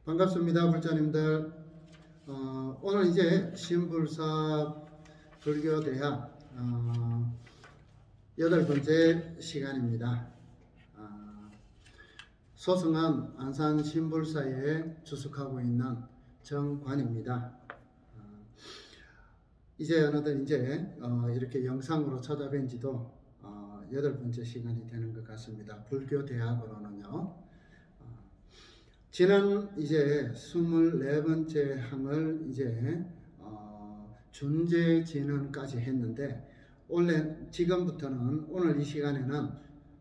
반갑습니다, 불자님들. 오늘 이제 신불사 불교대학 8번째 시간입니다. 소승은 안산 신불사에 주석하고 있는 정관입니다. 이제 어느덧 이렇게 영상으로 찾아뵌 지도 8번째 시간이 되는 것 같습니다. 불교대학으로는요. 지난 이제 24번째 항을 준재진언까지 했는데, 지금부터는 오늘 이 시간에는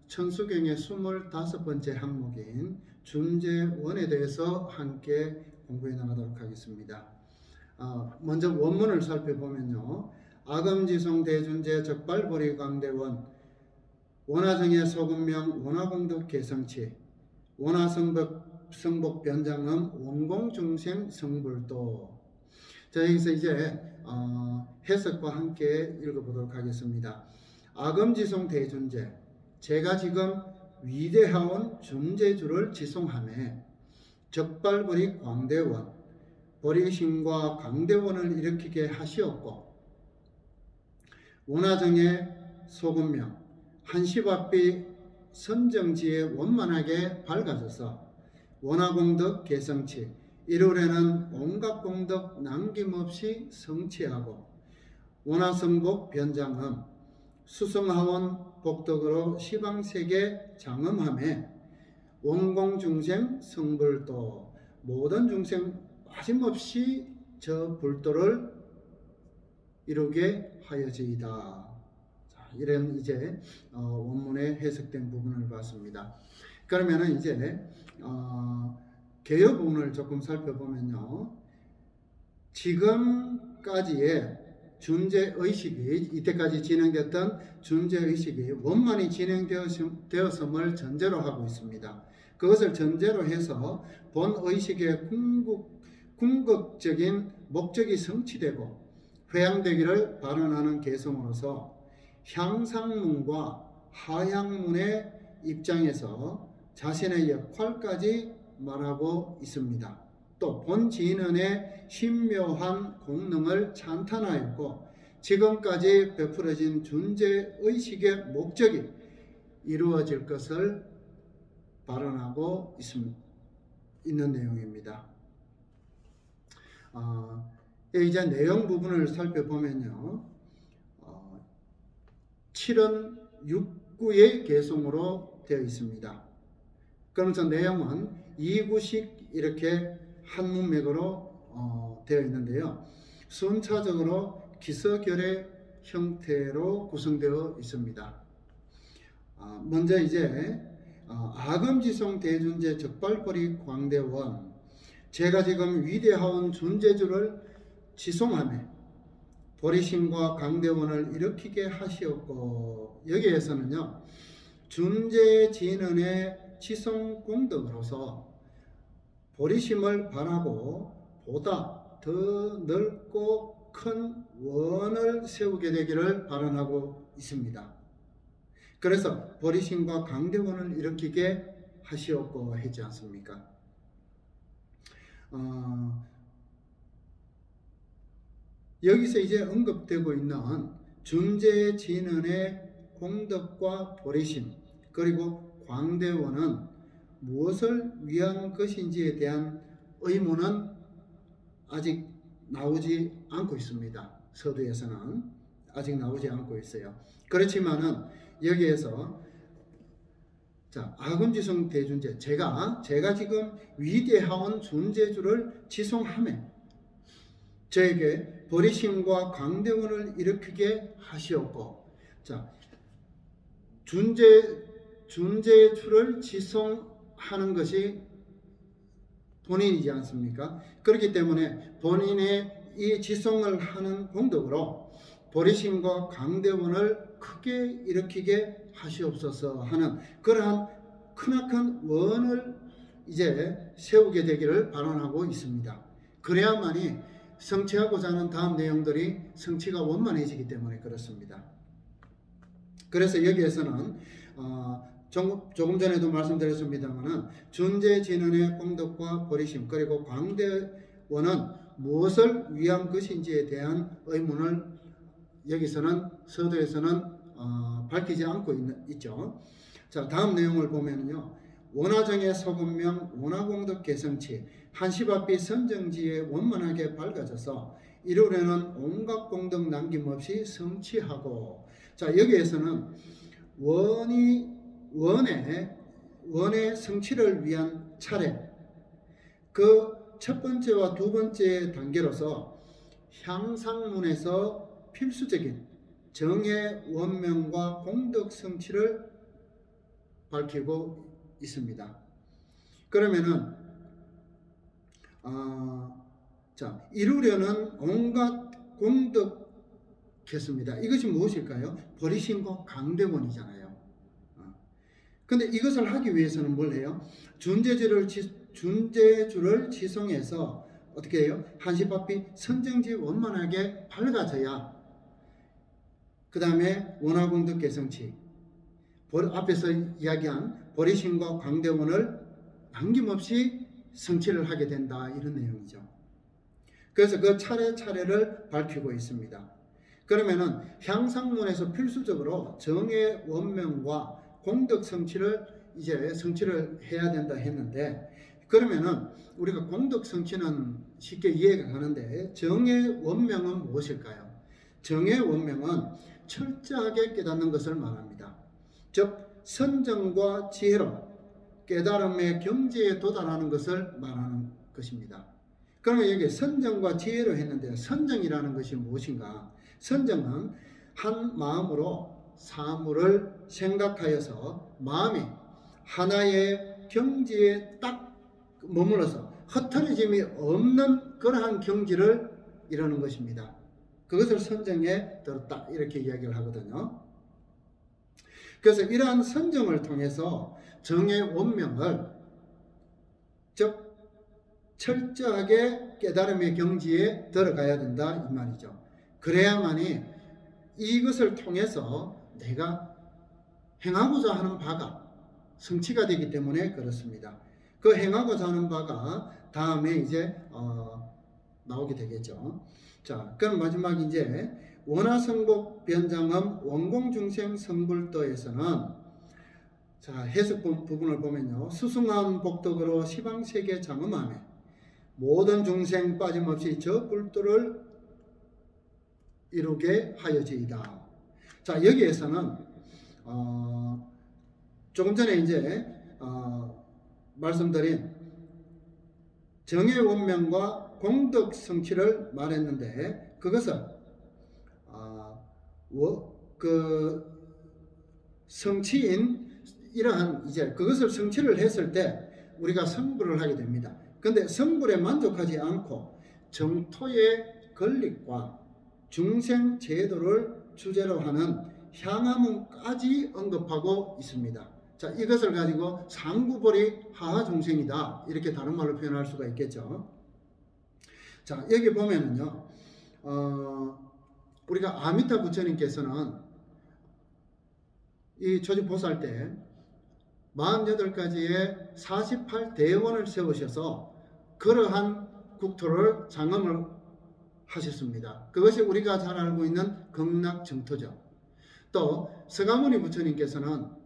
천수경의 25번째 항목인 준재원에 대해서 함께 공부해 나가도록 하겠습니다. 먼저 원문을 살펴보면요. 아금지송 대준재 적발보리 광대원 원화정의 소금명 원화공덕 개성치 원화성복 변장음 원공중생 성불도. 자, 여기서 해석과 함께 읽어보도록 하겠습니다. 아금지송 대준재, 제가 지금 위대하온 준재주를 지송하며 적발보리 광대원, 보리신과 광대원을 일으키게 하시었고, 원화정의 소금명 한시밥비 선정지에 원만하게 밝아져서 원화공덕 개성치 일월에는 온갖 공덕 남김없이 성취하고, 원화성복 변장음 수성하원 복덕으로 시방세계 장엄함에 원공중생 성불도, 모든 중생 빠짐없이 저 불도를 이루게 하여지이다. 자, 이런 원문에 해석된 부분을 봤습니다. 그러면은 개요 부분을 조금 살펴보면요. 지금까지의 준재의식이, 이때까지 진행됐던 준재의식이 원만히 진행되었음을 전제로 하고 있습니다. 그것을 전제로 해서 본의식의 궁극적인 목적이 성취되고 회양되기를 발언하는 개성으로서 향상문과 하향문의 입장에서 자신의 역할까지 말하고 있습니다. 또 본진언의 신묘한 공능을 찬탄하였고, 지금까지 베풀어진 준재의식의 목적이 이루어질 것을 발언하고 있는 내용입니다. 이제 내용 부분을 살펴보면요. 7은 6구의 개성으로 되어 있습니다. 그러면서 내용은 2구씩 이렇게 한 문맥으로 되어 있는데요. 순차적으로 기서결의 형태로 구성되어 있습니다. 먼저 아금지송 대준재 적발보리 광대원, 제가 지금 위대하온 준재주를 지송하며 보리신과 광대원을 일으키게 하시었고, 여기에서는요. 준재진언의 지송공덕으로서 보리심을 바라고 보다 더 넓고 큰 원을 세우게 되기를 발언하고 있습니다. 그래서 보리심과 광대원을 일으키게 하시었고 했지 않습니까? 여기서 언급되고 있는 준재진언의 공덕과 보리심 그리고 광대원은 무엇을 위한 것인지에 대한 의문은 아직 나오지 않고 있습니다. 서두에서는 아직 나오지 않고 있어요. 그렇지만은 여기에서 아금지송 대준재, 제가 지금 위대하온 준재주를 지송하며 저에게 보리심과 광대원을 일으키게 하시었고, 준재주를 지송하는 것이 본인이지 않습니까? 그렇기 때문에 본인의 이 지송을 하는 공덕으로 보리심과 광대원을 크게 일으키게 하시옵소서 하는 그러한 크나큰 원을 세우게 되기를 발언하고 있습니다. 그래야만이 성취하고자 하는 다음 내용들이 성취가 원만해지기 때문에 그렇습니다. 그래서 여기에서는 조금 전에도 말씀드렸습니다만은 존재진언의 공덕과 보리심 그리고 광대원은 무엇을 위한 것인지에 대한 의문을 여기서는 서두에서는 밝히지 않고 있죠. 자, 다음 내용을 보면요. 원화정의 소금명 원화공덕 개성치 한시바삐 선정지에 원만하게 밝아져서 이루려는 온갖 공덕 남김없이 성취하고. 자, 여기에서는 원의 성취를 위한 차례, 그 첫 번째와 두 번째 단계로서 향상문에서 필수적인 정의 원명과 공덕 성취를 밝히고 있습니다. 그러면은 자, 이루려는 온갖 공덕 했습니다. 이것이 무엇일까요? 보리심과 강대원이잖아요. 근데 이것을 하기 위해서는 뭘 해요? 준재주를 지성해서 어떻게 해요? 한시바삐 선정지 원만하게 밝아져야 그 다음에 원화공덕 개성치 앞에서 이야기한 보리심과 광대원을 남김없이 성취를 하게 된다, 이런 내용이죠. 그래서 그 차례차례를 밝히고 있습니다. 그러면은 향상문에서 필수적으로 정의 원명과 공덕 성취를 이제 성취를 해야 된다 했는데, 그러면은 우리가 공덕 성취는 쉽게 이해가 가는데 정의 원명은 무엇일까요? 정의 원명은 철저하게 깨닫는 것을 말합니다. 즉 선정과 지혜로 깨달음의 경지에 도달하는 것을 말하는 것입니다. 그러면 여기 선정과 지혜로 했는데 선정이라는 것이 무엇인가? 선정은 한 마음으로 사물을 생각하여서 마음이 하나의 경지에 딱 머물러서 흐트러짐이 없는 그러한 경지를 이루는 것입니다. 그것을 선정에 들었다, 이렇게 이야기를 하거든요. 그래서 이러한 선정을 통해서 정의 원명을, 즉 철저하게 깨달음의 경지에 들어가야 된다, 이 말이죠. 그래야만이 이것을 통해서 내가 행하고자 하는 바가 성취가 되기 때문에 그렇습니다. 그 행하고자 하는 바가 다음에 이제 나오게 되겠죠. 자, 그럼 마지막 이제 원화성복 변장엄 원공중생 성불도에서는 자, 해석 부분을 보면요. 수승한 복덕으로 시방세계 장엄함에 모든 중생 빠짐없이 저 불도를 이루게 하여지이다. 자, 여기에서는 조금 전에 이제 말씀드린 정의 원명과 공덕 성취를 말했는데, 그것은 그 성취인 이러한 이제 그것을 성취를 했을 때 우리가 성불을 하게 됩니다. 근데 성불에 만족하지 않고 정토의 건립과 중생 제도를 주제로 하는 향화문까지 언급하고 있습니다. 자, 이것을 가지고 상구벌이 하하중생이다, 이렇게 다른 말로 표현할 수가 있겠죠. 자, 여기 보면은요, 우리가 아미타 부처님께서는 이 조지보살 때 48가지의 48대원을 세우셔서 그러한 국토를 장엄을 하셨습니다. 그것이 우리가 잘 알고 있는 극락정토죠. 또 서가모니 부처님께서는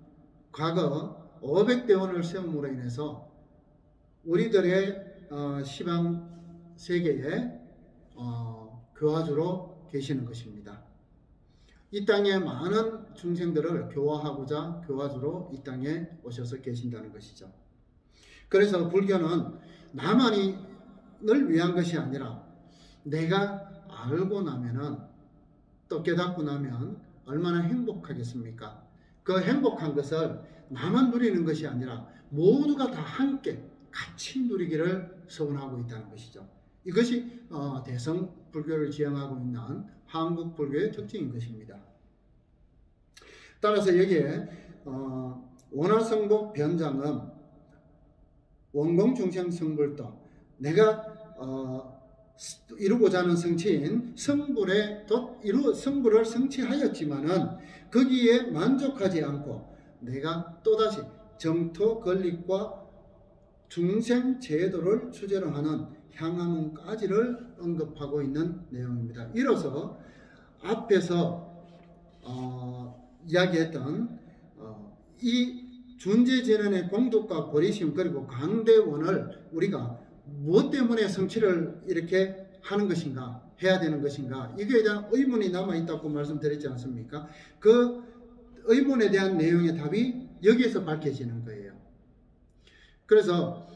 과거 500대원을 세움으로 인해서 우리들의 시방 세계에 교화주로 계시는 것입니다. 이 땅에 많은 중생들을 교화하고자 교화주로 이 땅에 오셔서 계신다는 것이죠. 그래서 불교는 나만을 위한 것이 아니라 내가 알고 나면은, 또 깨닫고 나면 얼마나 행복하겠습니까? 그 행복한 것을 나만 누리는 것이 아니라 모두가 다 함께 같이 누리기를 소원하고 있다는 것이죠. 이것이 대성 불교를 지향하고 있는 한국 불교의 특징인 것입니다. 따라서 여기에 원화성복 변장엄 원공중생 성불도, 내가 이루고자 하는 성취인 성불을 성취하였지만은 거기에 만족하지 않고 내가 또다시 정토 건립과 중생 제도를 주제로 하는 향화문까지를 언급하고 있는 내용입니다. 이로써 앞에서 이야기했던 이 존재전환의 공덕과 버리심 그리고 강대원을 우리가 무엇 때문에 성취를 이렇게 하는 것인가, 해야 되는 것인가, 이거에 대한 의문이 남아있다고 말씀드렸지 않습니까? 그 의문에 대한 내용의 답이 여기에서 밝혀지는 거예요. 그래서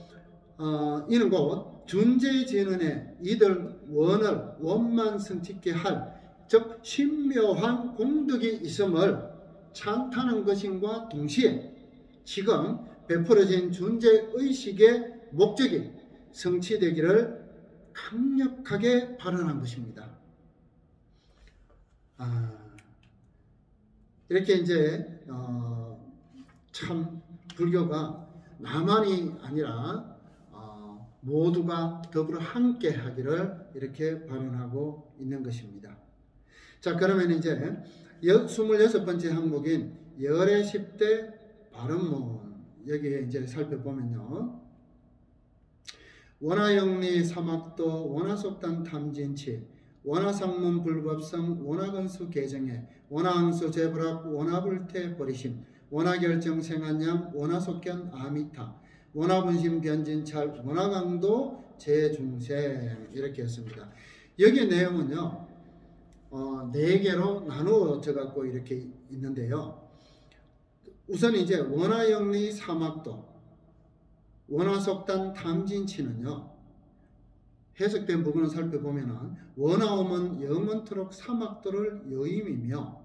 이는 곧 존재전환의 이들 원을 원만성취케 할, 즉 신묘한 공덕이 있음을 찬탄한 것임과 동시에 지금 베풀어진 존재의식의 목적이 성취되기를 강력하게 발언한 것입니다. 이렇게 이제 참 불교가 나만이 아니라 모두가 더불어 함께 하기를 이렇게 발언하고 있는 것입니다. 자, 그러면 이제 26번째 항목인 열의 10대 발언문, 여기에 이제 살펴보면요. 원화영리 사막도 원화속단 탐진치 원화상문 불법성 원화건수 개정해 원화항수 재불합 원화불태 버리심 원화결정 생한양 원화속견 아미타 원화분심 변진찰 원화강도 재중생, 이렇게 했습니다. 여기 내용은요 4개로 나누어져 갖고 이렇게 있는데요. 우선 이제 원화영리 사막도 원화속단 탐진치는요, 해석된 부분을 살펴보면은 원화오면 영원토록 사막도를 여임이며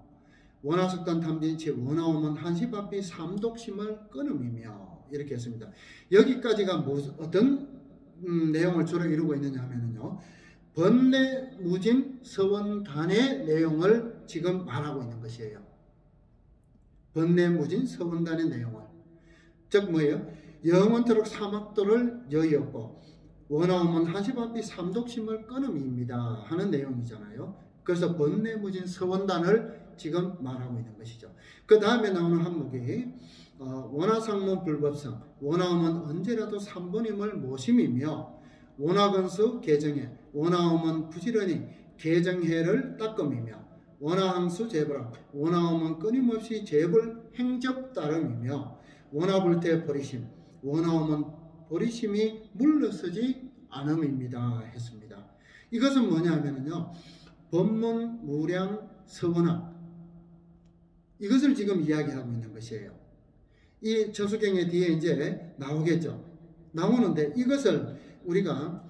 원화속단 탐진치 원화오면 한시바삐 삼독심을 끊음이며, 이렇게 했습니다. 여기까지가 어떤 내용을 주로 이루고 있느냐 하면은요, 번뇌무진 서원단의 내용을 지금 말하고 있는 것이에요. 번뇌무진 서원단의 내용을, 즉 뭐예요? 영원토록 사막도를 여의었고 원하오면 한시바삐 삼독심을 끊음입니다 하는 내용이잖아요. 그래서 번뇌무진 서원단을 지금 말하고 있는 것이죠. 그 다음에 나오는 항목이 원화상문 불법성 원하오면 언제라도 3번임을 모심이며 원화건수 개정해 원하오면 부지런히 개정해를 닦음이며 원화항수 재불합 원하오면 끊임없이 재불 행적 따름이며 원화불태 버리심 원하오면 버리심이 물러서지 않음입니다 했습니다. 이것은 뭐냐 하면요, 법문 무량 서원학, 이것을 지금 이야기하고 있는 것이에요. 이 저수경의 뒤에 이제 나오겠죠. 나오는데 이것을 우리가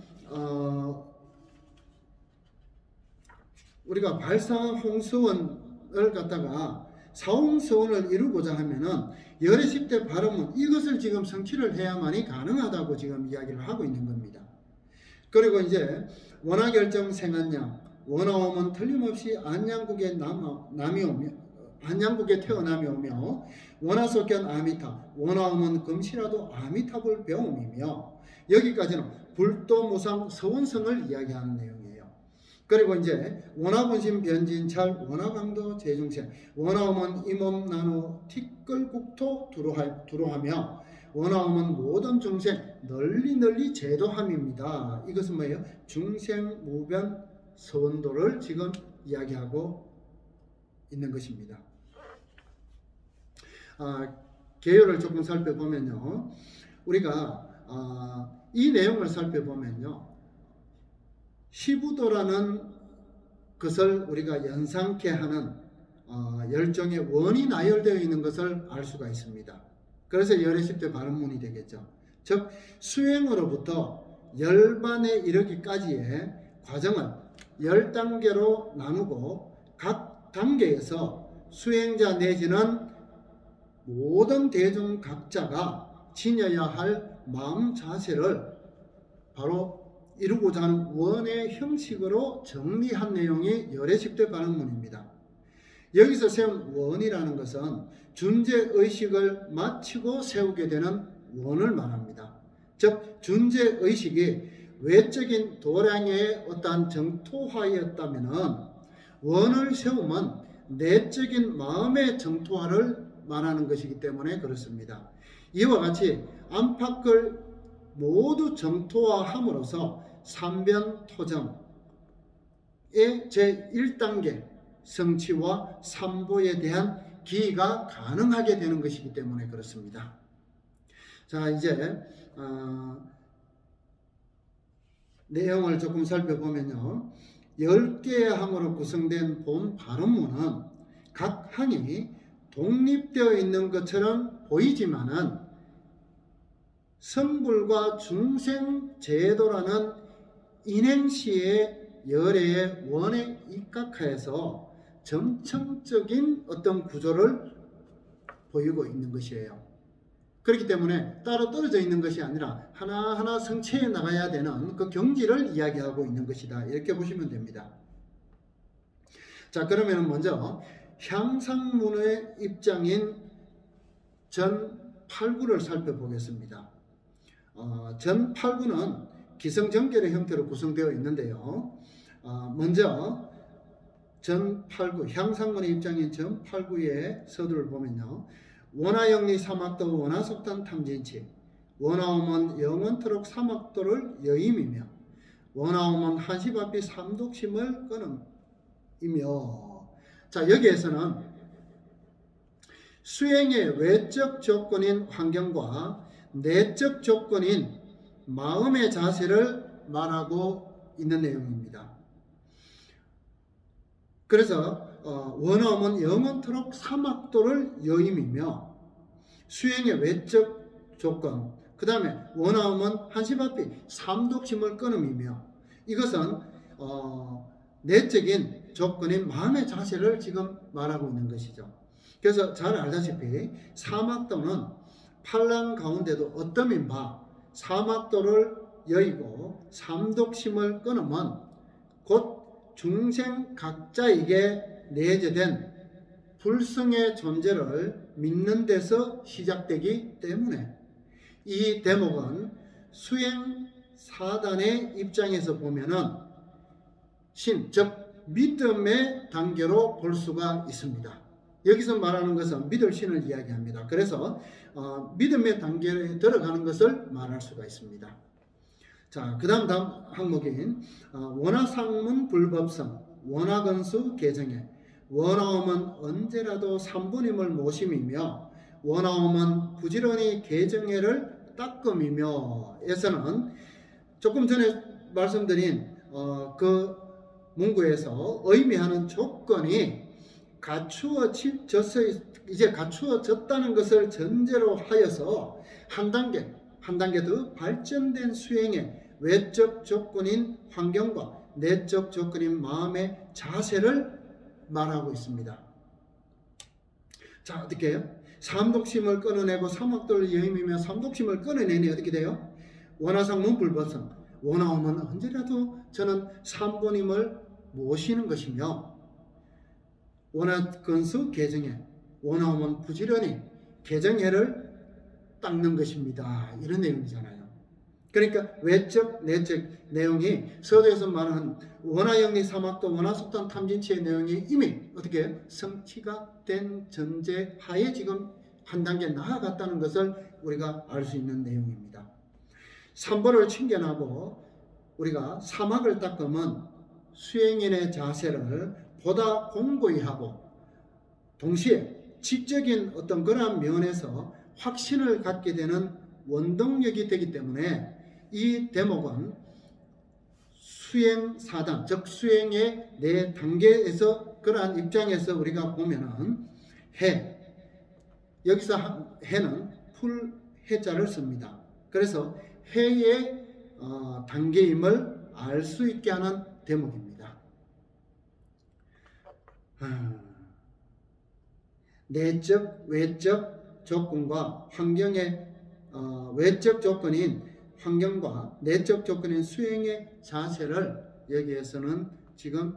발사홍서원을 갖다가 사홍서원을 이루고자 하면은 열의 10대 발음은 이것을 지금 성취를 해야만이 가능하다고 지금 이야기를 하고 있는 겁니다. 그리고 이제 원화결정 생한양 원화오면 틀림없이 안양국에 태어남이 오며 원화속견 아미타 원화오면 금시라도 아미타불 배움이며, 여기까지는 불도무상 서원성을 이야기하는 내용이에요. 그리고 이제 원화분심 변진찰 원화강도 재중생 원화오면 이몸 나누 티끌국토 두루하며 원화오면 모든 중생 널리 제도함입니다. 이것은 뭐예요? 중생무변 서원도를 지금 이야기하고 있는 것입니다. 개요를 조금 살펴보면요, 우리가 이 내용을 살펴보면요, 시부도라는 것을 우리가 연상케 하는 열정의 원이 나열되어 있는 것을 알 수가 있습니다. 그래서 열의 10대 발음문이 되겠죠. 즉 수행으로부터 열반에 이르기까지의 과정을 10단계로 나누고 각 단계에서 수행자 내지는 모든 대중 각자가 지녀야 할 마음 자세를 바로 이루고자 하는 원의 형식으로 정리한 내용이 열의 10대 발음문입니다. 여기서 세운 원이라는 것은 존재의식을 마치고 세우게 되는 원을 말합니다. 즉 존재의식이 외적인 도량의 어떠한 정토화였다면 원을 세우면 내적인 마음의 정토화를 말하는 것이기 때문에 그렇습니다. 이와 같이 안팎을 모두 정토화함으로써 삼변토정의 제1단계 성취와 삼보에 대한 기의가 가능하게 되는 것이기 때문에 그렇습니다. 자, 이제 내용을 조금 살펴보면요. 10개의 항으로 구성된 본 발언문은 각 항이 독립되어 있는 것처럼 보이지만은 성불과 중생제도라는 인행시의 열애의 원에 입각하여서 정청적인 어떤 구조를 보이고 있는 것이에요. 그렇기 때문에 따로 떨어져 있는 것이 아니라 하나하나 성취해 나가야 되는 그 경지를 이야기하고 있는 것이다. 이렇게 보시면 됩니다. 자, 그러면 먼저 향상문의 입장인 전8구를 살펴보겠습니다. 전8구는 기성정결의 형태로 구성되어 있는데요. 먼저 전8구, 향상문의 입장인 전8구의 서두를 보면요. 원하영리 사막도 원하속단 탐진치, 원하오면 영원토록 사막도를 여임이며, 원하오면 한시바삐 삼독심을 끊음이며. 자, 여기에서는 수행의 외적 조건인 환경과 내적 조건인 마음의 자세를 말하고 있는 내용입니다. 그래서 원하오면 영원토록 사막도를 여임이며, 수행의 외적 조건, 그 다음에 원하오면 한시바삐 삼독심을 끊음이며, 이것은 내적인 조건인 마음의 자세를 지금 말하고 있는 것이죠. 그래서 잘 알다시피 사막도는 팔랑 가운데도 어떠민 바 사막도를 여의고 삼독심을 끊으면 곧 중생 각자에게 내재된 불성의 존재를 믿는 데서 시작되기 때문에 이 대목은 수행 사단의 입장에서 보면은 신, 즉 믿음의 단계로 볼 수가 있습니다. 여기서 말하는 것은 믿을 신을 이야기합니다. 그래서 믿음의 단계에 들어가는 것을 말할 수가 있습니다. 자, 그 다음 항목인 원하상문 불법성, 원하건수 개정에, 원하오면 언제라도 삼부님을 모심이며, 원하오면 부지런히 개정해를 닦음이며 에서는 조금 전에 말씀드린 그 문구에서 의미하는 조건이 이제 갖추어졌다는 것을 전제로 하여서 한 단계 더 발전된 수행의 외적 조건인 환경과 내적 조건인 마음의 자세를 말하고 있습니다. 자, 어떻게 해요? 삼독심을 끊어내고 사막도를 여임이며, 삼독심을 끊어내니 어떻게 돼요? 원하상문 불법성, 원하오면 언제라도 저는 삼부님을 모시는 것이며, 원하건수 개정해, 원하오면 부지런히 개정해를 닦는 것입니다. 이런 내용이잖아요. 그러니까 외적, 내적 내용이 서두에서 말하는 원하영리 사막도 원하속단 탐진치의 내용이 이미 어떻게 해요? 성취가 된 전제하에 지금 한 단계 나아갔다는 것을 우리가 알 수 있는 내용입니다. 삼보를 챙겨나고 우리가 사막을 닦으면 수행인의 자세를 보다 공고히 하고 동시에 지적인 어떤 그러한 면에서 확신을 갖게 되는 원동력이 되기 때문에 이 대목은 수행 사단, 즉 수행의 네 단계에서 그러한 입장에서 우리가 보면은 여기서 해는 풀 해자를 씁니다. 그래서 해의 단계임을 알 수 있게 하는 대목입니다. 내적, 외적 조건과 환경의 외적 조건인 환경과 내적 조건인 수행의 자세를 여기에서는 지금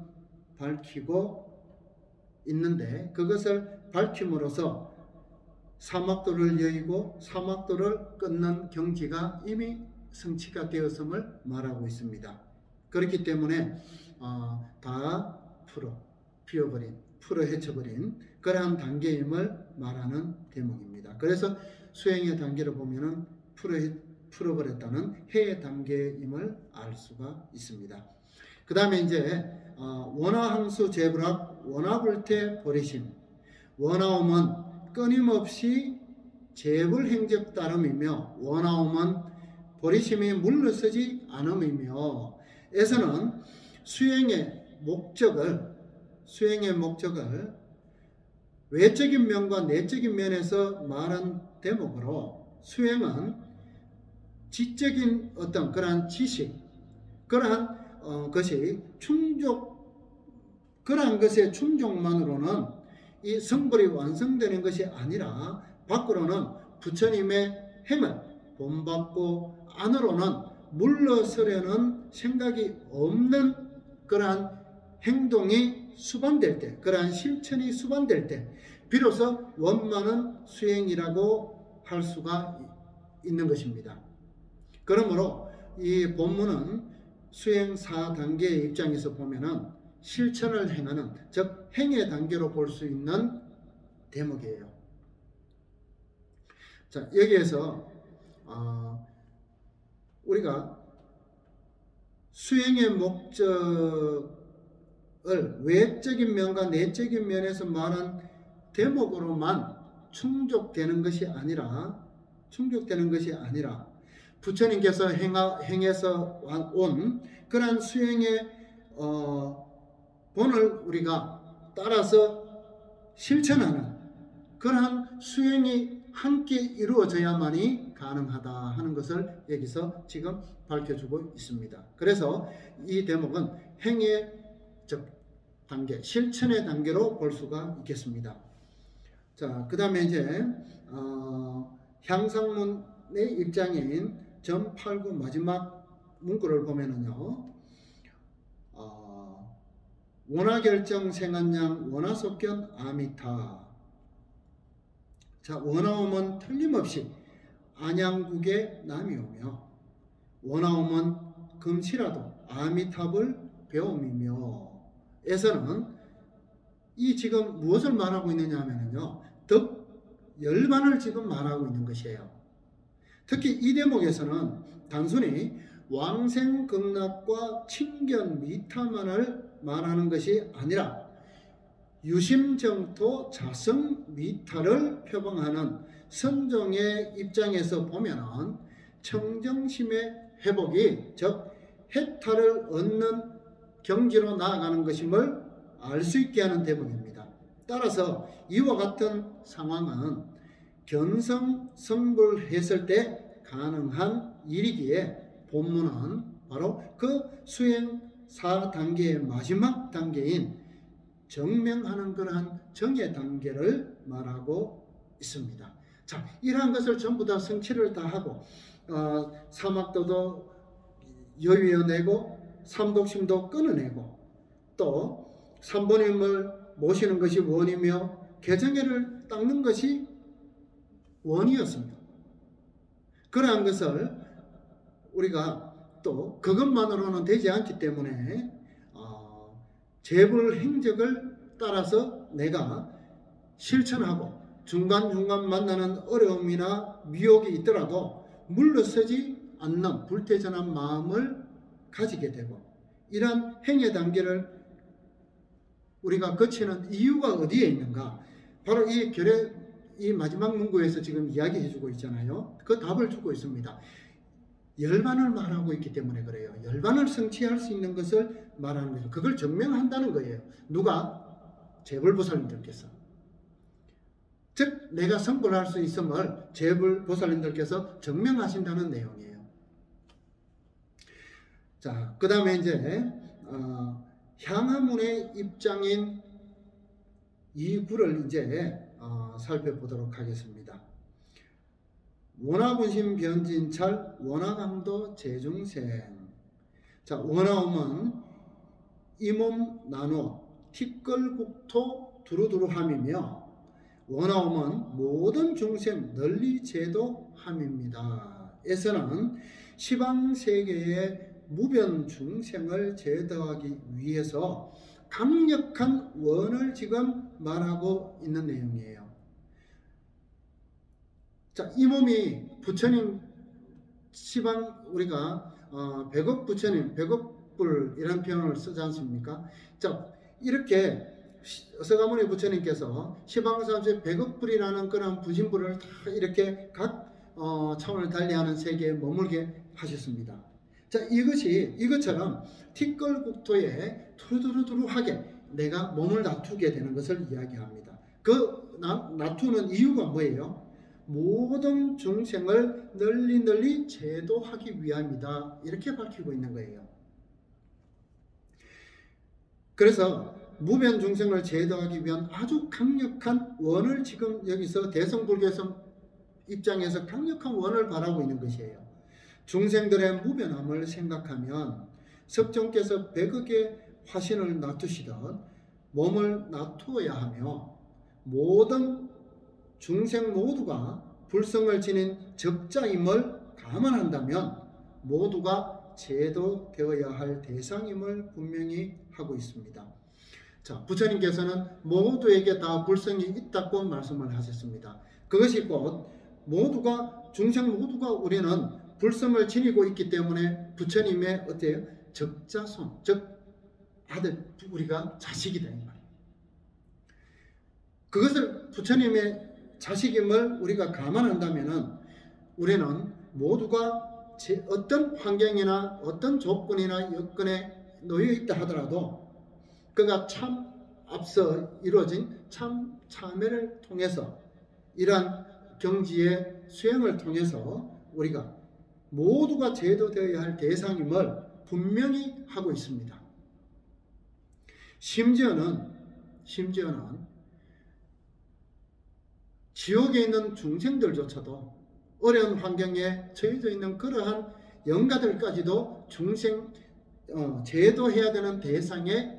밝히고 있는데, 그것을 밝힘으로써 사막도를 여의고 사막도를 끊는 경지가 이미 성취가 되었음을 말하고 있습니다. 그렇기 때문에 다 풀어 헤쳐버린 그러한 단계임을 말하는 대목입니다. 그래서 수행의 단계를 보면은 풀어버렸다는 해의 단계임을 알 수가 있습니다. 그 다음에 이제 원화항수 재불합 원화불태 버리심. 원화옴은 끊임없이 재불행적 따름이며 원화옴은 버리심이 물러서지 않음이며 에서는 수행의 목적을 외적인 면과 내적인 면에서 말한 대목으로 수행은 지적인 어떤 그러한 지식, 그러한 것이 그러한 것의 충족만으로는 이 성불이 완성되는 것이 아니라 밖으로는 부처님의 행을 본받고 안으로는 물러서려는 생각이 없는 그러한 행동이 수반될 때, 그러한 실천이 수반될 때 비로소 원만한 수행이라고 할 수가 있는 것입니다. 그러므로 이 본문은 수행 4단계의 입장에서 보면은 실천을 행하는, 즉 행의 단계로 볼 수 있는 대목이에요. 자, 여기에서 우리가 수행의 목적을 외적인 면과 내적인 면에서 말한 대목으로만 충족되는 것이 아니라 부처님께서 행해서 온 그러한 수행의 본을 우리가 따라서 실천하는 그러한 수행이 함께 이루어져야만이 가능하다 하는 것을 여기서 지금 밝혀주고 있습니다. 그래서 이 대목은 행의 단계, 실천의 단계로 볼 수가 있겠습니다. 자, 그 다음에 이제 향상문의 입장인 전 8구 마지막 문구를 보면은요, 원화결정 생한양 원화속견 아미타. 자, 원화옴은 틀림없이 안양국의 남이오며 원화옴은 금시라도 아미탑을 배움이며 에서는 이 지금 무엇을 말하고 있느냐 하면요, 열반을 지금 말하고 있는 것이에요. 특히 이 대목에서는 단순히 왕생극락과 친견 미타만을 말하는 것이 아니라 유심정토 자성 미타를 표방하는 선종의 입장에서 보면은 청정심의 회복이, 즉 해탈을 얻는 경지로 나아가는 것임을 알 수 있게 하는 대목입니다. 따라서 이와 같은 상황은 견성성불했을 때 가능한 일이기에 본문은 바로 그 수행 4단계의 마지막 단계인 정명하는 그러한 정의 단계를 말하고 있습니다. 자, 이러한 것을 전부 다 성취를 다 하고 사막도도 여위어내고 삼독심도 끊어내고 또 삼보님을 모시는 것이 원이며 개정회를 닦는 것이 원이었습니다. 그러한 것을 우리가 또 그것만으로는 되지 않기 때문에 재불 행적을 따라서 내가 실천하고 중간중간 만나는 어려움이나 미혹이 있더라도 물러서지 않는 불태전한 마음을 가지게 되고, 이러한 행의 단계를 우리가 거치는 이유가 어디에 있는가? 바로 이 마지막 문구에서 지금 이야기해 주고 있잖아요. 그 답을 주고 있습니다. 열반을 말하고 있기 때문에 그래요. 열반을 성취할 수 있는 것을 말하는 거죠. 그걸 증명한다는 거예요. 누가? 재불보살님들께서. 즉 내가 성불할 수 있음을 재불보살님들께서 증명하신다는 내용이에요. 자, 그 다음에 이제 향화문의 입장인 이 구를 이제 살펴보도록 하겠습니다. 원화군심 변진찰 원화감도 재중생. 자, 원화음은 이 몸 나누어 티끌국토 두루두루함이며 원화음은 모든 중생 널리 제도함입니다. 에서는 시방세계의 무변 중생을 제도하기 위해서 강력한 원을 지금 말하고 있는 내용이에요. 자, 이 몸이 부처님 시방 우리가 100억 부처님, 100억 불 이런 표현을 쓰지 않습니까? 자, 이렇게 서가모니 부처님께서 시방삼세 100억 불이라는 그런 부신불을 다 이렇게 각 차원을 달리하는 세계에 머물게 하셨습니다. 자, 이것처럼 티끌국토에 두루두루두루하게 내가 몸을 놔두게 되는 것을 이야기합니다. 그 놔두는 이유가 뭐예요? 모든 중생을 널리 제도하기 위함이다. 이렇게 밝히고 있는 거예요. 그래서 무변 중생을 제도하기 위한 아주 강력한 원을 지금 여기서 대성불교에서 입장에서 강력한 원을 바라고 있는 것이에요. 중생들의 무변함을 생각하면 석종께서 100억의 화신을 놔두시듯 몸을 놔두어야 하며 모든 중생 모두가 불성을 지닌 적자임을 감안한다면 모두가 제도되어야 할 대상임을 분명히 하고 있습니다. 자, 부처님께서는 모두에게 다 불성이 있다고 말씀을 하셨습니다. 그것이 곧 중생 모두가 우리는 불성을 지니고 있기 때문에 부처님의 어때요? 적자손, 즉 아들, 우리가 자식이다 이 말이에요. 그것을 부처님의 자식임을 우리가 감안한다면 우리는 모두가 어떤 환경이나 어떤 조건이나 여건에 놓여 있다 하더라도 그가 참 앞서 이루어진 참 참회를 통해서 이러한 경지의 수행을 통해서 우리가 모두가 제도되어야 할 대상임을 분명히 하고 있습니다. 심지어는 지옥에 있는 중생들조차도 어려운 환경에 처해져 있는 그러한 영가들까지도 중생 제도해야 되는 대상에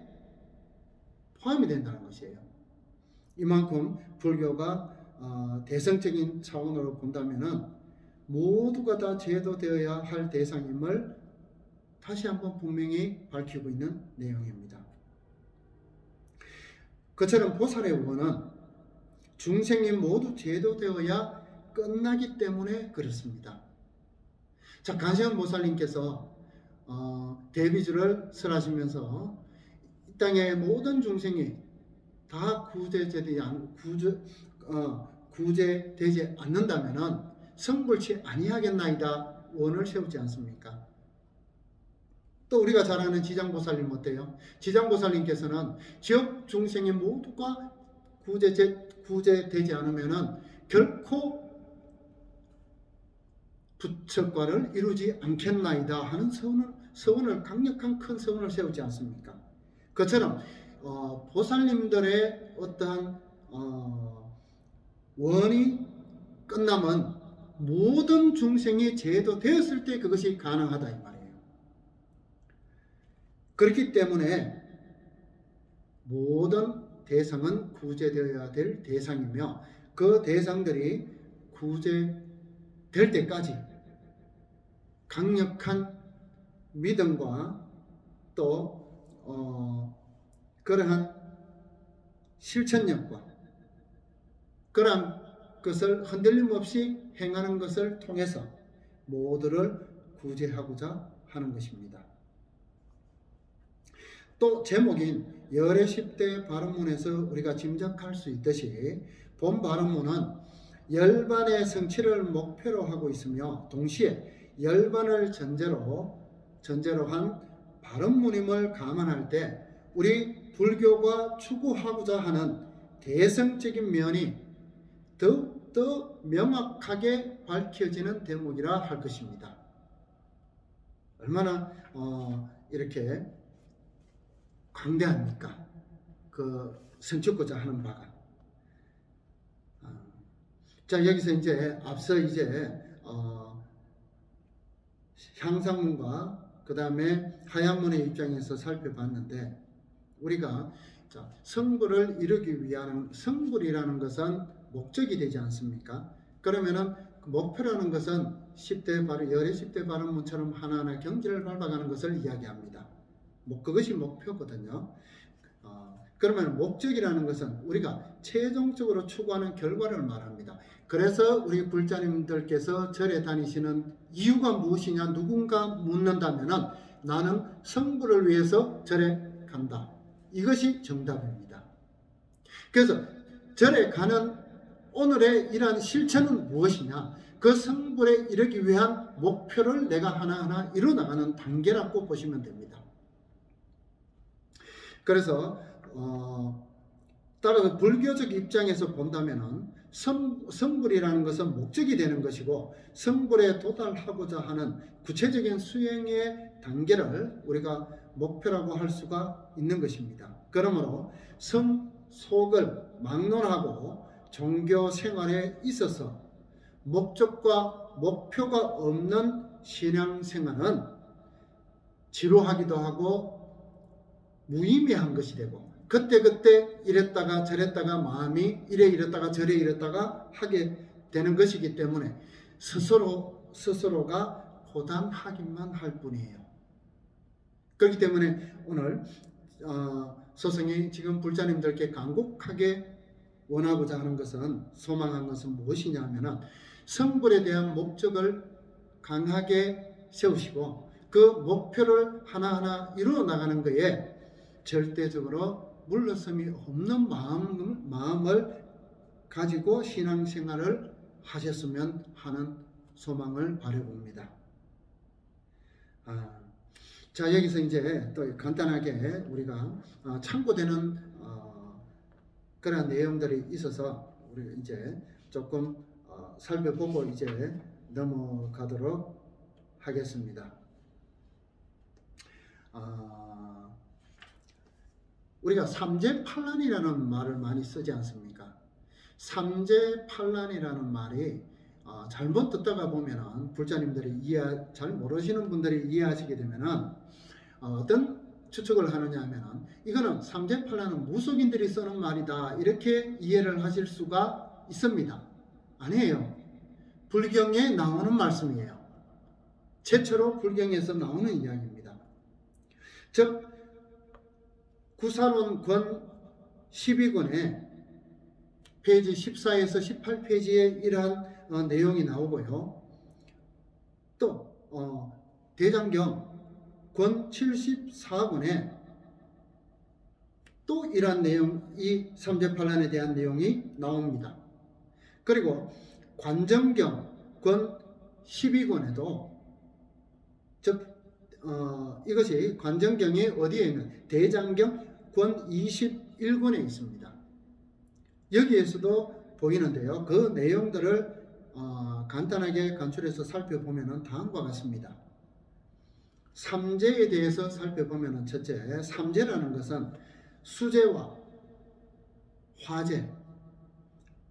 포함이 된다는 것이에요. 이만큼 불교가 대성적인 차원으로 본다면은 모두가 다 제도되어야 할 대상임을 다시 한번 분명히 밝히고 있는 내용입니다. 그처럼 보살의 원은 중생이 모두 제도되어야 끝나기 때문에 그렇습니다. 자, 간세음 보살님께서 대비주를 설하시면서 이 땅의 모든 중생이 다 구제되지 않는다면은 성불치 아니하겠나이다 원을 세우지 않습니까? 또 우리가 잘 아는 지장보살님 어때요? 지장보살님께서는 지역 중생이 모두가 구제되지 않으면은 결코 부처과를 이루지 않겠나이다 하는 서원을 강력한 큰 서원을 세우지 않습니까? 그처럼 보살님들의 어떠한 원이 끝나면 모든 중생이 제도되었을 때 그것이 가능하다 이 말이에요. 그렇기 때문에 모든 대상은 구제되어야 될 대상이며 그 대상들이 구제될 때까지 강력한 믿음과 또 그러한 실천력과 그러한 것을 흔들림 없이 행하는 것을 통해서 모두를 구제하고자 하는 것입니다. 또 제목인 열의 10대 발언문에서 우리가 짐작할 수 있듯이 본 발언문은 열반의 성취를 목표로 하고 있으며 동시에 열반을 전제로 한 발언문임을 감안할 때 우리 불교가 추구하고자 하는 대성적인 면이 더욱더 명확하게 밝혀지는 대목이라 할 것입니다. 얼마나 이렇게 광대합니까? 그 성취고자 하는 바가. 자, 여기서 이제 앞서 향상문과 그 다음에 하양문의 입장에서 살펴봤는데 우리가 성불을 이루기 위한 성불이라는 것은 목적이 되지 않습니까? 그러면은 그 목표라는 것은 열의 10대 발언문처럼 하나하나 경지를 밟아가는 것을 이야기합니다. 그것이 목표거든요. 그러면 목적이라는 것은 우리가 최종적으로 추구하는 결과를 말합니다. 그래서 우리 불자님들께서 절에 다니시는 이유가 무엇이냐 누군가 묻는다면 나는 성부를 위해서 절에 간다. 이것이 정답입니다. 그래서 절에 가는 오늘의 이러한 실천은 무엇이냐? 그 성불에 이르기 위한 목표를 내가 하나하나 이뤄나가는 단계라고 보시면 됩니다. 그래서 따라서 불교적 입장에서 본다면 성불이라는 것은 목적이 되는 것이고 성불에 도달하고자 하는 구체적인 수행의 단계를 우리가 목표라고 할 수가 있는 것입니다. 그러므로 성속을 막론하고 종교 생활에 있어서 목적과 목표가 없는 신앙생활은 지루하기도 하고 무의미한 것이 되고 그때그때 이랬다가 저랬다가 마음이 이래 이랬다가 저래 이랬다가 하게 되는 것이기 때문에 스스로가 고단하기만 할 뿐이에요. 그렇기 때문에 오늘 스승이 지금 불자님들께 간곡하게 원하고자 하는 것은 소망한 것은 무엇이냐 하면 성불에 대한 목적을 강하게 세우시고 그 목표를 하나하나 이루어 나가는 것에 절대적으로 물러섬이 없는 마음을 가지고 신앙생활을 하셨으면 하는 소망을 바라봅니다. 자, 여기서 이제 또 간단하게 우리가 참고되는 그런 내용들이 있어서 우리 이제 조금 살펴보고 이제 넘어가도록 하겠습니다. 우리가 삼재팔란이라는 말을 많이 쓰지 않습니까? 삼재팔란이라는 말이 잘못 듣다가 보면은 불자님들이 잘 모르시는 분들이 이해하시게 되면은 어떤 추측을 하느냐 하면은 이거는 삼재팔란은 무속인들이 쓰는 말이다 이렇게 이해를 하실 수가 있습니다. 아니에요. 불경에 나오는 말씀이에요. 최초로 불경에서 나오는 이야기입니다. 즉 구사론 권 12권에 페이지 14에서 18페이지에 이러한 내용이 나오고요. 또 대장경 권 74권에 또 이러한 내용, 이 삼재팔란에 대한 내용이 나옵니다. 그리고 관정경 권 12권에도 즉 이것이 관정경이 어디에 있는 대장경 권 21권에 있습니다. 여기에서도 보이는데요. 그 내용들을 간단하게 간추려서 살펴보면 다음과 같습니다. 삼재에 대해서 살펴보면 첫째, 삼재라는 것은 수재와 화재,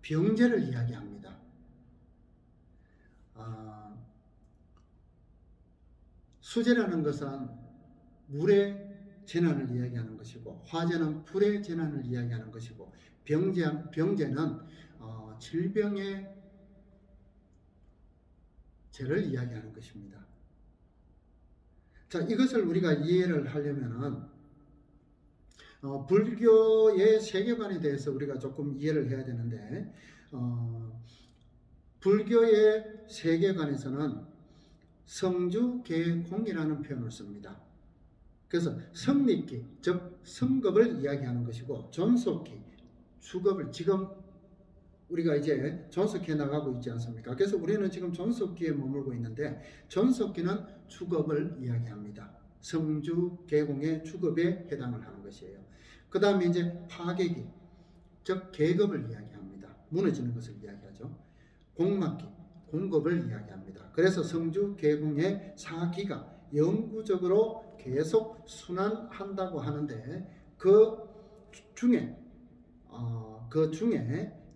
병재를 이야기합니다. 수재라는 것은 물의 재난을 이야기하는 것이고 화재는 불의 재난을 이야기하는 것이고 병재는 질병의 재를 이야기하는 것입니다. 자, 이것을 우리가 이해를 하려면은 불교의 세계관에 대해서 우리가 조금 이해를 해야 되는데 불교의 세계관에서는 성주계공이라는 표현을 씁니다. 그래서 성립기, 즉 성급을 이야기하는 것이고 존속기, 주급을 지금 우리가 이제 존속해 나가고 있지 않습니까? 그래서 우리는 지금 존속기에 머물고 있는데 존속기는 주급을 이야기합니다. 성주계공의 주급에 해당을 하는 것이에요. 그 다음에 이제 파괴기, 즉 계급을 이야기합니다. 무너지는 것을 이야기하죠. 공막기, 공급을 이야기합니다. 그래서 성주계공의 4기가 영구적으로 계속 순환한다고 하는데 그 중에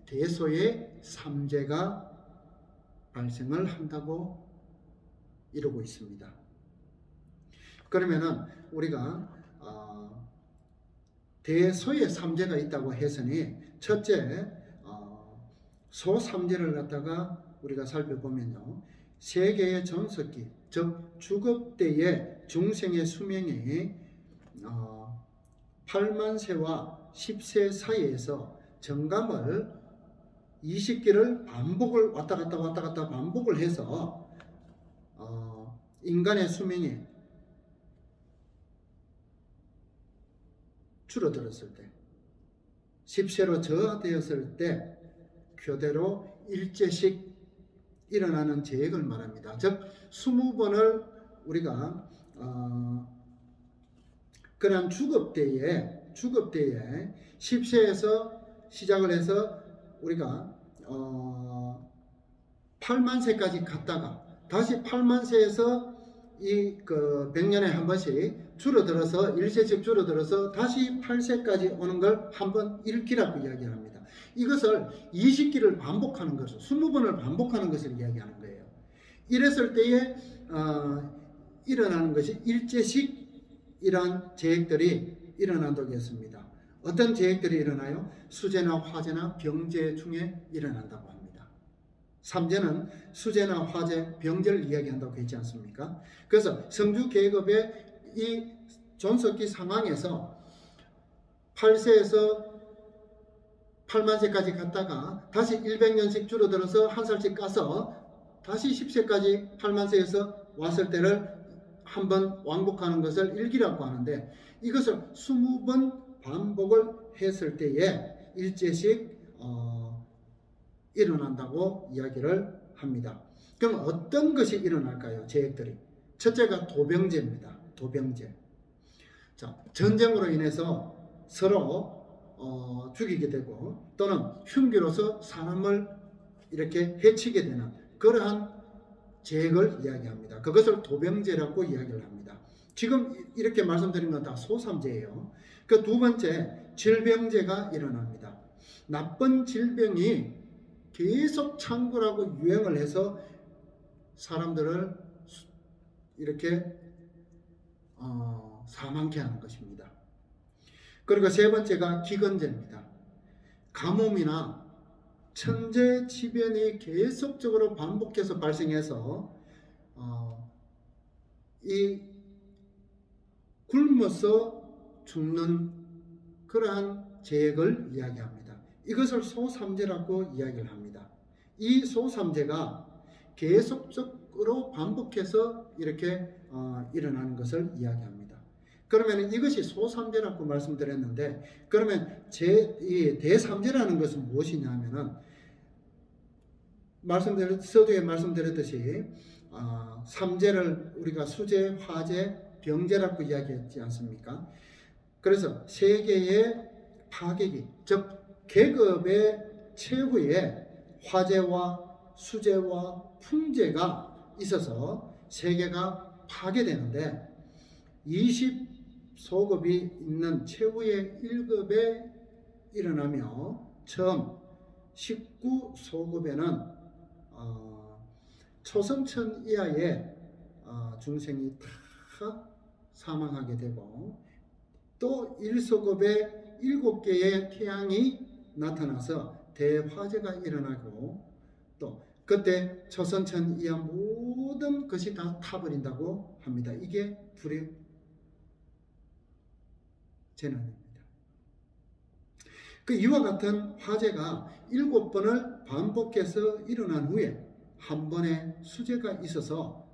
대소의 삼재가 발생을 한다고 이루고 있습니다. 그러면은 우리가 대소의 삼재가 있다고 했으니 첫째 소삼재를 갖다가 우리가 살펴보면요, 세계의 전석기, 즉 주급대의 중생의 수명이 8만 세와 10세 사이에서 정감을 20기를 반복을 왔다 갔다 반복을 해서 인간의 수명이 줄어들었을 때, 10세로 저하되었을 때 교대로 일제씩 일어나는 재액을 말합니다. 즉 20번을 우리가 그런 주급대에 10세에서 시작을 해서 우리가 8만세까지 갔다가 다시 8만세에서 이 100년에 한 번씩 줄어들어서 1세씩 줄어들어서 다시 8세까지 오는 걸 한번 1기라고 이야기합니다. 이것을 20기를 반복하는 것을 20번을 반복하는 것을 이야기하는 거예요. 이랬을 때에 일어나는 것이 일제식 이러한 재액들이 일어난다고 했습니다. 어떤 재액들이 일어나요? 수재나 화재나 병재 중에 일어난다고 합니다. 삼재는 수재나 화재, 병재를 이야기한다고 했지 않습니까? 그래서 성주계급의 이 존속기 상황에서 8세에서 8만세까지 갔다가 다시 100년씩 줄어들어서 한 살씩 까서 다시 10세까지 8만세에서 왔을 때를 한번 왕복하는 것을 일기라고 하는데, 이것을 20번 반복을 했을 때에 일제씩 일어난다고 이야기를 합니다. 그럼 어떤 것이 일어날까요? 재액들이. 첫째가 도병제입니다. 도병제. 자, 전쟁으로 인해서 서로 죽이게 되고 또는 흉기로서 사람을 이렇게 해치게 되는 그러한 재액을 이야기합니다. 그것을 도병제라고 이야기를 합니다. 지금 이렇게 말씀드린 건 다 소삼재예요. 그 두 번째, 질병제가 일어납니다. 나쁜 질병이 계속 창궐하고 유행을 해서 사람들을 이렇게 사망케 하는 것입니다. 그리고 세 번째가 기근제입니다. 가뭄이나 천재지변이 계속적으로 반복해서 발생해서 이 굶어서 죽는 그러한 재액을 이야기합니다. 이것을 소삼재라고 이야기를 합니다. 이 소삼재가 계속적으로 반복해서 이렇게 일어나는 것을 이야기합니다. 그러면 이것이 소삼재라고 말씀드렸는데, 그러면 이 대삼재라는 것은 무엇이냐 하면은 서두에 말씀드렸듯이 삼재를 우리가 수재, 화재, 병재라고 이야기했지 않습니까? 그래서 세계의 파괴기, 즉 계급의 최후에 화재와 수재와 풍재가 있어서 세계가 파괴되는데, 20소급이 있는 최후의 1급에 일어나며 처음 19소급에는 초성천 이하의 중생이 다 사망하게 되고, 또 1소급에 7개의 태양이 나타나서 대화재가 일어나고, 또 그때 초선천 이하 모든 것이 다 타버린다고 합니다. 이게 불의 재난입니다. 그 이와 같은 화재가 7번을 반복해서 일어난 후에 한 번의 수재가 있어서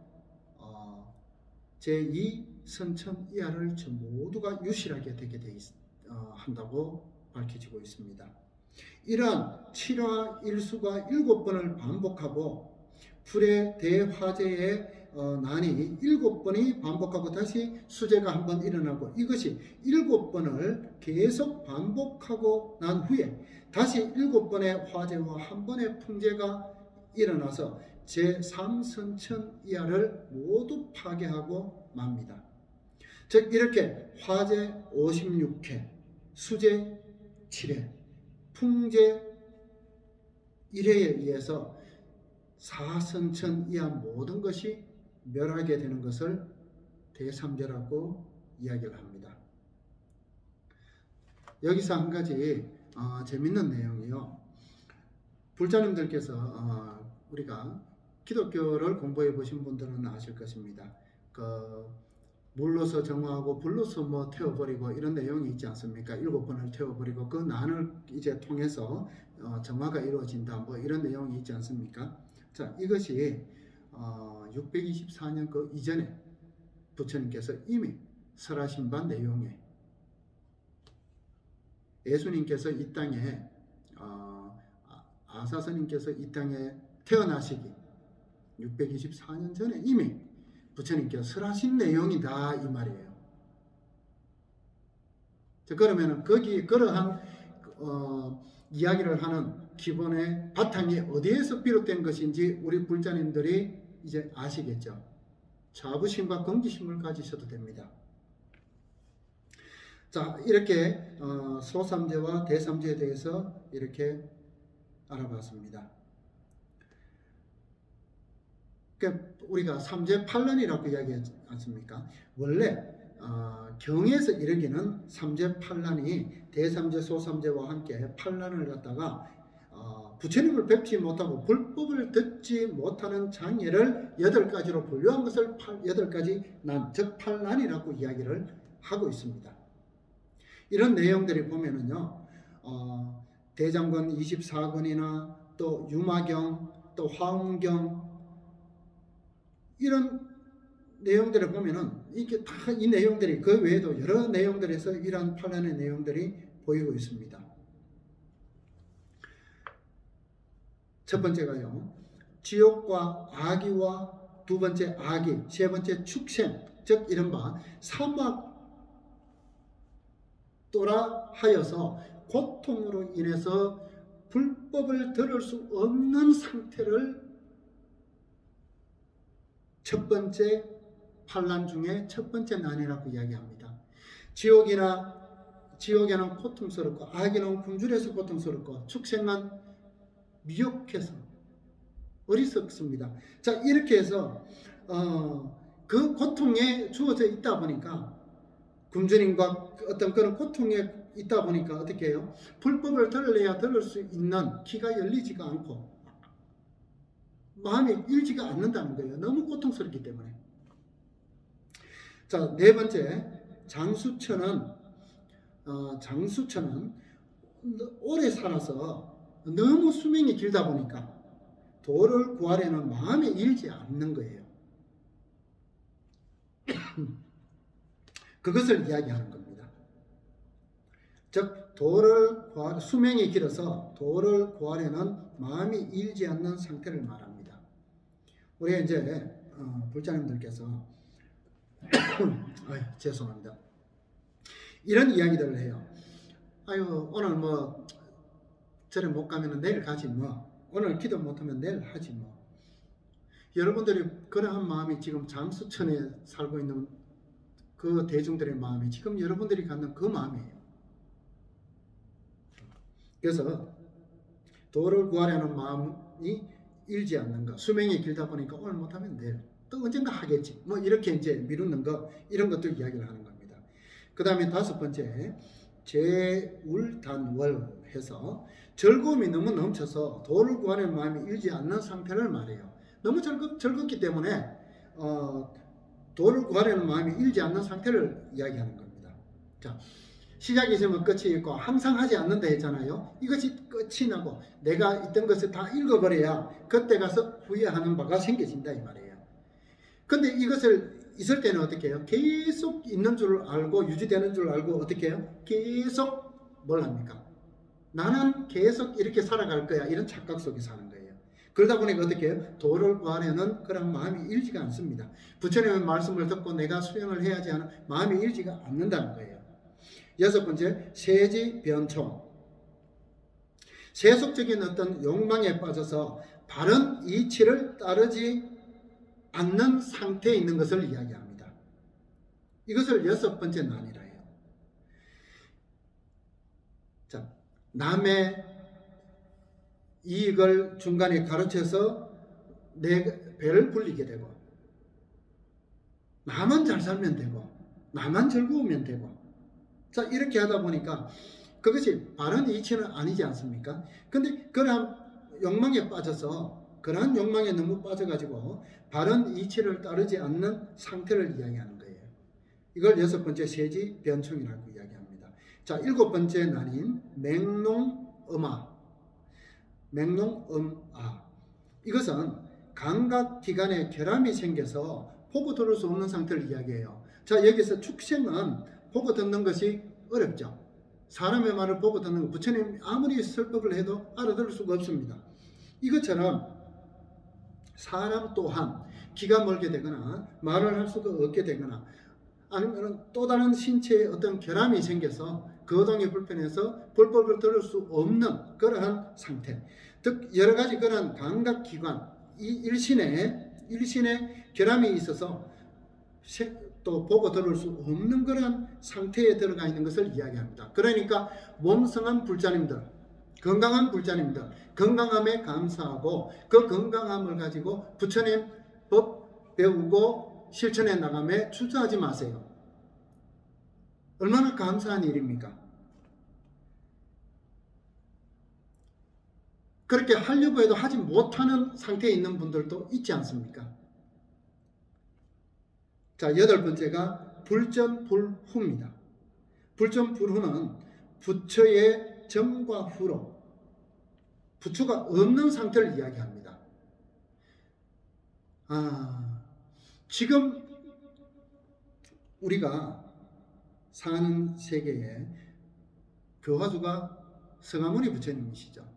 제2선천 이하를 모두가 유실하게 되게 한다고 밝혀지고 있습니다. 이러한 7화 1수가 7번을 반복하고 불의 대화재의 난이 7번이 반복하고 다시 수재가 한 번 일어나고, 이것이 7번을 계속 반복하고 난 후에 다시 7번의 화재와 한 번의 풍재가 일어나서 제3선천 이하를 모두 파괴하고 맙니다. 즉 이렇게 화재 56회, 수재 7회, 풍재 1회에 의해서 4선천 이하 모든 것이 멸하게 되는 것을 대삼재라고 이야기를 합니다. 여기서 한 가지 재밌는 내용이요. 불자님들께서 우리가 기독교를 공부해 보신 분들은 아실 것입니다. 물로서 정화하고 불로서 뭐 태워버리고 이런 내용이 있지 않습니까? 7번을 태워버리고 그 난을 이제 통해서 정화가 이루어진다 뭐 이런 내용이 있지 않습니까? 자, 이것이 624년 그 이전에 부처님께서 이미 설하신 바 내용에 예수님께서 이 땅에 아사스님께서 이 땅에 태어나시기 624년 전에 이미 부처님께서 설하신 내용이다 이 말이에요. 그러면 거기 그러한 이야기를 하는 기본의 바탕이 어디에서 비롯된 것인지 우리 불자님들이 이제 아시겠죠. 자부심과 긍지심을 가지셔도 됩니다. 자, 이렇게 소삼재와 대삼재에 대해서 이렇게 알아봤습니다. 그러니까 우리가 삼재팔란이라고 이야기하지 않습니까? 원래 경에서 이르기는 삼재팔란이 대삼재, 소삼재와 함께 팔란을 갖다가 부처님을 뵙지 못하고 불법을 듣지 못하는 장애를 8가지로 분류한 것을 8가지 난, 즉 팔란이라고 이야기를 하고 있습니다. 이런 내용들이 보면은요, 대장권 24권이나 또 유마경, 또 화엄경 이런 내용들을 보면은 이게 다 이 내용들이 그 외에도 여러 내용들에서 이러한 팔란의 내용들이 보이고 있습니다. 첫 번째가요, 지옥과 악의와 두 번째 악의, 세 번째 축생, 즉 이른바 사막도라 하여서 고통으로 인해서 불법을 들을 수 없는 상태를 첫 번째 판란 중에 첫 번째 난이라고 이야기합니다. 지옥에는 고통스럽고 악에는 굶주려서 고통스럽고 축생은 미혹해서 어리석습니다. 자, 이렇게 해서 그 고통에 주어져 있다 보니까 굶주림과 어떤 그런 고통에 있다 보니까 어떻게 해요? 불법을 들어야 들을 수 있는 귀가 열리지가 않고 마음이 일지가 않는다는 거예요. 너무 고통스럽기 때문에. 자, 네 번째, 장수천은 오래 살아서 너무 수명이 길다 보니까 도를 구하려는 마음이 일지 않는 거예요. 그것을 이야기하는 겁니다. 즉 수명이 길어서 도를 구하려는 마음이 일지 않는 상태를 말합니다. 우리 이제 불자님들께서 죄송합니다. 이런 이야기들을 해요. 오늘 뭐 절에 못 가면 내일 가지 뭐. 오늘 기도 못하면 내일 하지 뭐. 여러분들이 그러한 마음이 지금 장수천에 살고 있는 그 대중들의 마음이 지금 여러분들이 갖는 그 마음이에요. 그래서 도를 구하려는 마음이 일지 않는 것, 수명이 길다 보니까 오늘 못하면 내일 또 언젠가 하겠지 뭐 이렇게 이제 미루는 것, 이런 것들 이야기를 하는 겁니다. 그 다음에 다섯 번째, 재울단월 해서 즐거움이 너무 넘쳐서 도를 구하려는 마음이 일지 않는 상태를 말해요. 너무 즐겁기 때문에 도를 구하려는 마음이 일지 않는 상태를 이야기하는 겁니다. 자, 시작이 있으면 끝이 있고 항상 하지 않는다 했잖아요. 이것이 끝이 나고 내가 있던 것을 다 읽어버려야 그때 가서 후회하는 바가 생겨진다 이 말이에요. 근데 이것을 있을 때는 어떻게 해요? 계속 있는 줄 알고 유지되는 줄 알고 어떻게 해요? 계속 뭘 합니까? 나는 계속 이렇게 살아갈 거야. 이런 착각 속에 사는 거예요. 그러다 보니까 어떻게 해요? 도를 구하려는 그런 마음이 일지가 않습니다. 부처님의 말씀을 듣고 내가 수행을 해야지 하는 마음이 일지가 않는다는 거예요. 여섯 번째, 세지변총. 세속적인 어떤 욕망에 빠져서 바른 이치를 따르지 않는 상태에 있는 것을 이야기합니다. 이것을 여섯 번째 난이라 해요. 자, 남의 이익을 중간에 가르쳐서 내 배를 불리게 되고 나만 잘 살면 되고 나만 즐거우면 되고, 자, 이렇게 하다 보니까 그것이 바른 이치는 아니지 않습니까? 근데 그러한 욕망에 빠져서 그러한 욕망에 너무 빠져가지고 바른 이치를 따르지 않는 상태를 이야기하는 거예요. 이걸 6번째 세지 변충이라고 이야기합니다. 자, 7번째 난인 맹농음아. 맹농음아. 이것은 감각기관에 결함이 생겨서 보고 들을 수 없는 상태를 이야기해요. 자, 여기서 축생은 보고 듣는 것이 어렵죠. 사람의 말을 보고 듣는 것, 부처님 아무리 설법을 해도 알아들을 수가 없습니다. 이것처럼 사람 또한 귀가 멀게 되거나 말을 할 수가 없게 되거나 아니면 또 다른 신체에 어떤 결함이 생겨서 거동이 불편해서 불법을 들을 수 없는 그러한 상태, 즉 여러 가지 그런 감각기관, 이 일신에 결함이 있어서 또 보고 들을 수 없는 그런 상태에 들어가 있는 것을 이야기합니다. 그러니까 몸성한 불자님들, 건강한 불자님들, 건강함에 감사하고 그 건강함을 가지고 부처님 법 배우고 실천해 나감에 주저하지 마세요. 얼마나 감사한 일입니까? 그렇게 하려고 해도 하지 못하는 상태에 있는 분들도 있지 않습니까? 자, 8번째가 불전불후입니다. 불전불후는 부처의 전과 후로 부처가 없는 상태를 이야기합니다. 지금 우리가 사는 세계에 교화주가 서가모니 부처님이시죠.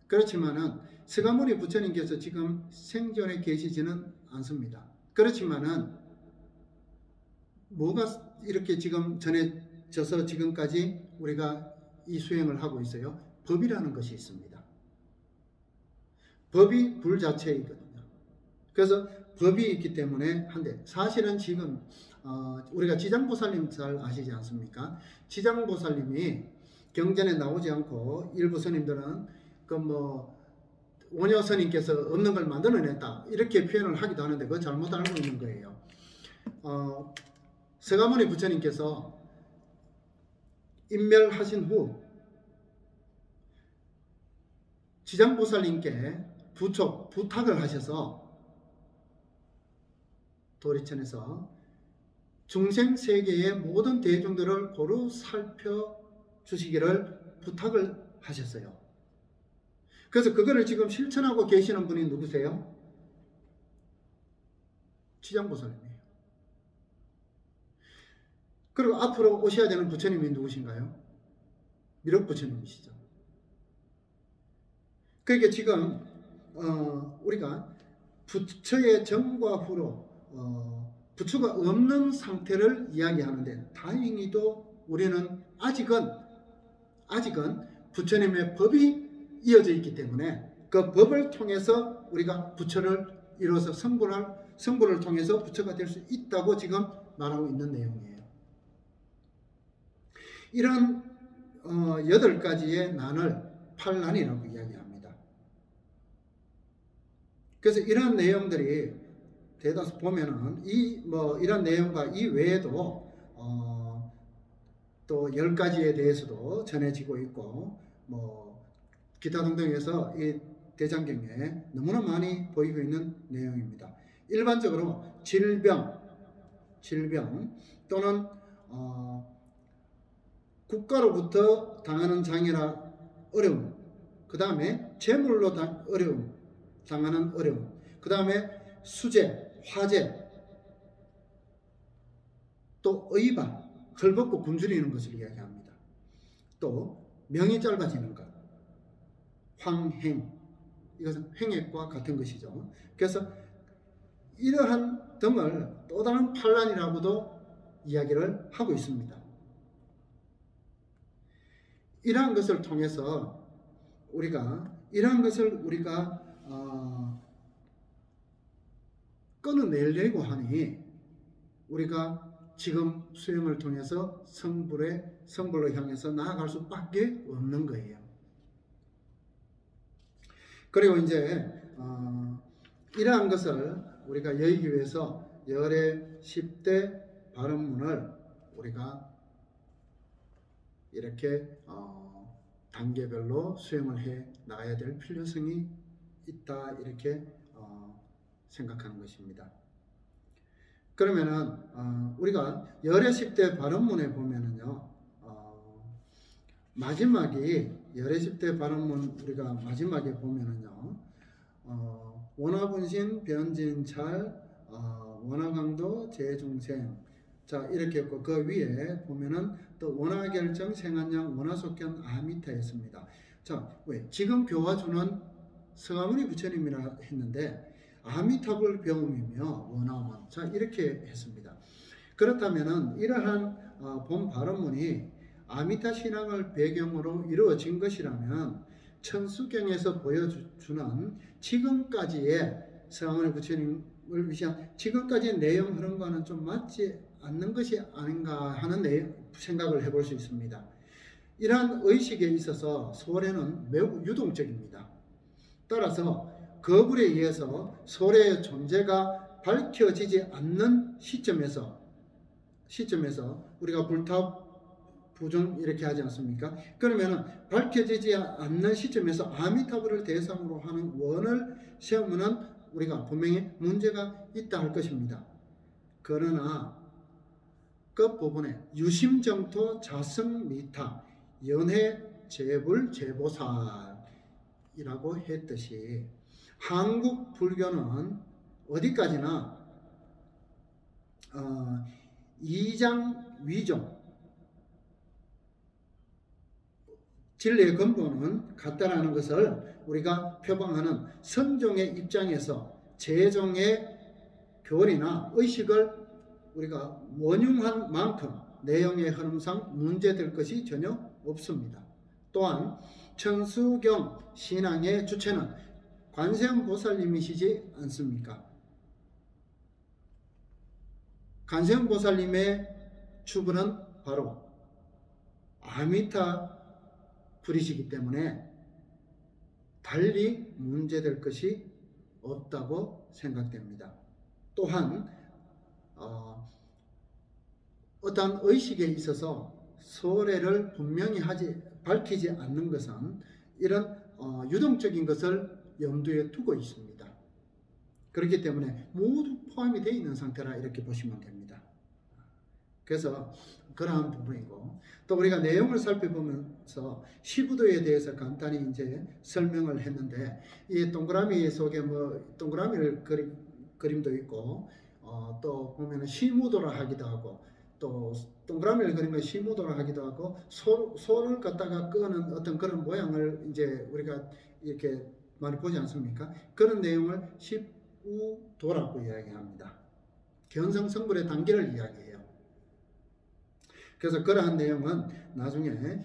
그렇지만은 서가모니 부처님께서 지금 생존에 계시지는 않습니다. 그렇지만은 뭐가 이렇게 지금 전해져서 지금까지 우리가 이 수행을 하고 있어요? 법이라는 것이 있습니다. 법이 불자체이거든요. 그래서 법이 있기 때문에 한데, 사실은 지금 우리가 지장보살님 잘 아시지 않습니까? 지장보살님이 경전에 나오지 않고 일부 스님들은 원효 스님께서 없는 걸 만들어냈다 이렇게 표현을 하기도 하는데 그건 잘못 알고 있는 거예요. 서가모니 부처님께서 인멸하신 후 지장보살님께 부탁을 하셔서 도리천에서 중생세계의 모든 대중들을 고루 살펴주시기를 부탁을 하셨어요. 그래서 그거를 지금 실천하고 계시는 분이 누구세요? 지장보살님이에요. 그리고 앞으로 오셔야 되는 부처님이 누구신가요? 미륵부처님이시죠. 그러니까 지금 우리가 부처의 전과 후로 부처가 없는 상태를 이야기하는데, 다행히도 우리는 아직은 부처님의 법이 이어져 있기 때문에 그 법을 통해서 우리가 부처를 이뤄서 성불을 통해서 부처가 될 수 있다고 지금 말하고 있는 내용이에요. 이런 8가지의 난을 팔난이라고 이야기합니다. 그래서 이런 내용들이 대다수 보면은 이런 내용과 이 외에도 또 10가지에 대해서도 전해지고 있고 기타 등등해서 이 대장경에 너무나 많이 보이고 있는 내용입니다. 일반적으로 질병 또는 국가로부터 당하는 장애나 어려움, 그 다음에 재물로 당하는 어려움, 그 다음에 수재, 화재, 또 의바, 헐벗고 굶주리는 것을 이야기합니다. 또 명이 짧아지는 것, 황행, 이것은 횡액과 같은 것이죠. 그래서 이러한 등을 또 다른 판란이라고도 이야기를 하고 있습니다. 이러한 것을 통해서 우리가 끊어내려고 하니 우리가 지금 수행을 통해서 성불로 향해서 나아갈 수밖에 없는 거예요. 그리고 이제 이러한 것을 우리가 여의기 위해서 열의 10대 발언문을 우리가 이렇게 단계별로 수행을 해 나가야 될 필요성이 있다, 이렇게 생각하는 것입니다. 그러면은 우리가 열의 10대 발언문에 보면은요, 마지막이 열의 10대 발언문 우리가 마지막에 보면은요, 원화분신 변진찰 원화강도 재중생 자 이렇게 했고 그 위에 보면은 또 원화결정 생한양 원화속견 아미타였습니다. 자 왜 지금 교화주는 성하모니 부처님이라 했는데 아미타불 병음이며 원화원 자 이렇게 했습니다. 그렇다면은 이러한 본 발언문이 아미타 신앙을 배경으로 이루어진 것이라면 천수경에서 보여주는 지금까지의 성하모니 부처님을 위한 지금까지의 내용 흐름과는 좀 맞지 않는 것이 아닌가 하는 생각을 해볼 수 있습니다. 이러한 의식에 있어서 소래는 매우 유동적입니다. 따라서 거불에 의해서 소래의 존재가 밝혀지지 않는 시점에서 우리가 불탑 부중 이렇게 하지 않습니까? 그러면 밝혀지지 않는 시점에서 아미타불을 대상으로 하는 원을 세우면 우리가 분명히 문제가 있다 할 것입니다. 그러나 끝부분에 유심정토 자성미타 연해 재불 재보살이라고 했듯이 한국 불교는 어디까지나 이장 위종 진리의 근본은 같다라는 것을 우리가 표방하는 선종의 입장에서 재종의 교리나 의식을 우리가 원흉한 만큼 내용의 흐름상 문제될 것이 전혀 없습니다. 또한 천수경 신앙의 주체는 관세음보살님이시지 않습니까? 관세음보살님의 추구는 바로 아미타 불이시기 때문에 달리 문제될 것이 없다고 생각됩니다. 또한 어떠한 의식에 있어서 소래를 분명히 밝히지 않는 것은 이런 유동적인 것을 염두에 두고 있습니다. 그렇기 때문에 모두 포함이 되어 있는 상태라 이렇게 보시면 됩니다. 그래서 그러한 부분이고 또 우리가 내용을 살펴보면서 시부도에 대해서 간단히 이제 설명을 했는데 이 동그라미 속에 동그라미를 그림도 있고 또 보면은 시무도라 하기도 하고 또 동그라미를 그린 걸 시무도라 하기도 하고 소를 갖다가 끄는 어떤 그런 모양을 이제 우리가 이렇게 많이 보지 않습니까? 그런 내용을 십우도라고 이야기합니다. 견성성불의 단계를 이야기해요. 그래서 그러한 내용은 나중에 그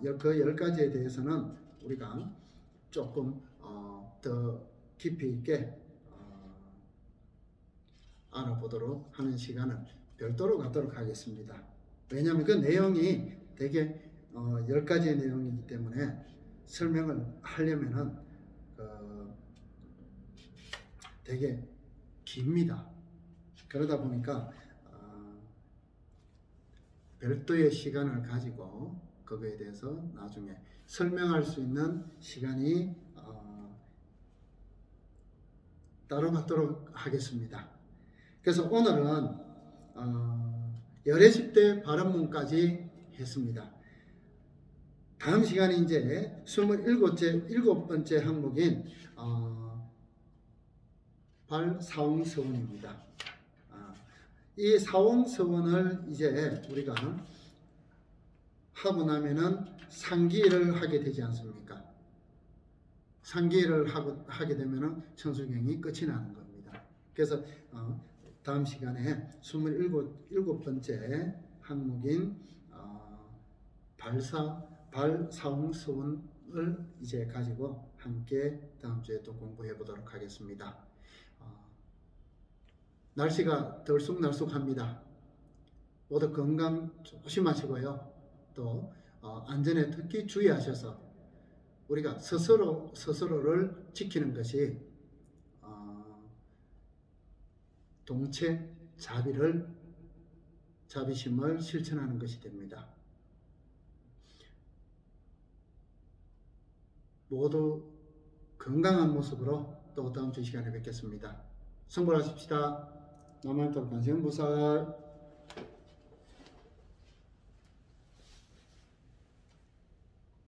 10가지에 대해서는 우리가 조금 더 깊이 있게 알아보도록 하는 시간을 별도로 갖도록 하겠습니다. 왜냐하면 그 내용이 되게 10가지의 내용이기 때문에 설명을 하려면은 되게 깁니다. 그러다 보니까 별도의 시간을 가지고 그거에 대해서 나중에 설명할 수 있는 시간이 따로 갖도록 하겠습니다. 그래서 오늘은 열의 10대 발언문까지 했습니다. 다음 시간에 이제 27번째 항목인 발사홍서원입니다. 이 사홍서원을 이제 우리가 하고 나면은 상기를 하게 되지 않습니까? 상기를 하게 되면은 천수경이 끝이 나는 겁니다. 그래서 다음 시간에 27번째 항목인 발사홍서원을 이제 가지고 함께 다음 주에 또 공부해 보도록 하겠습니다. 날씨가 들쑥날쑥합니다. 모두 건강 조심하시고요. 또 안전에 특히 주의하셔서 우리가 스스로를 지키는 것이 동체 자비심을 실천하는 것이 됩니다. 모두 건강한 모습으로 또 다음 주 시간에 뵙겠습니다. 성불하십시다. 남한탑 관세음보살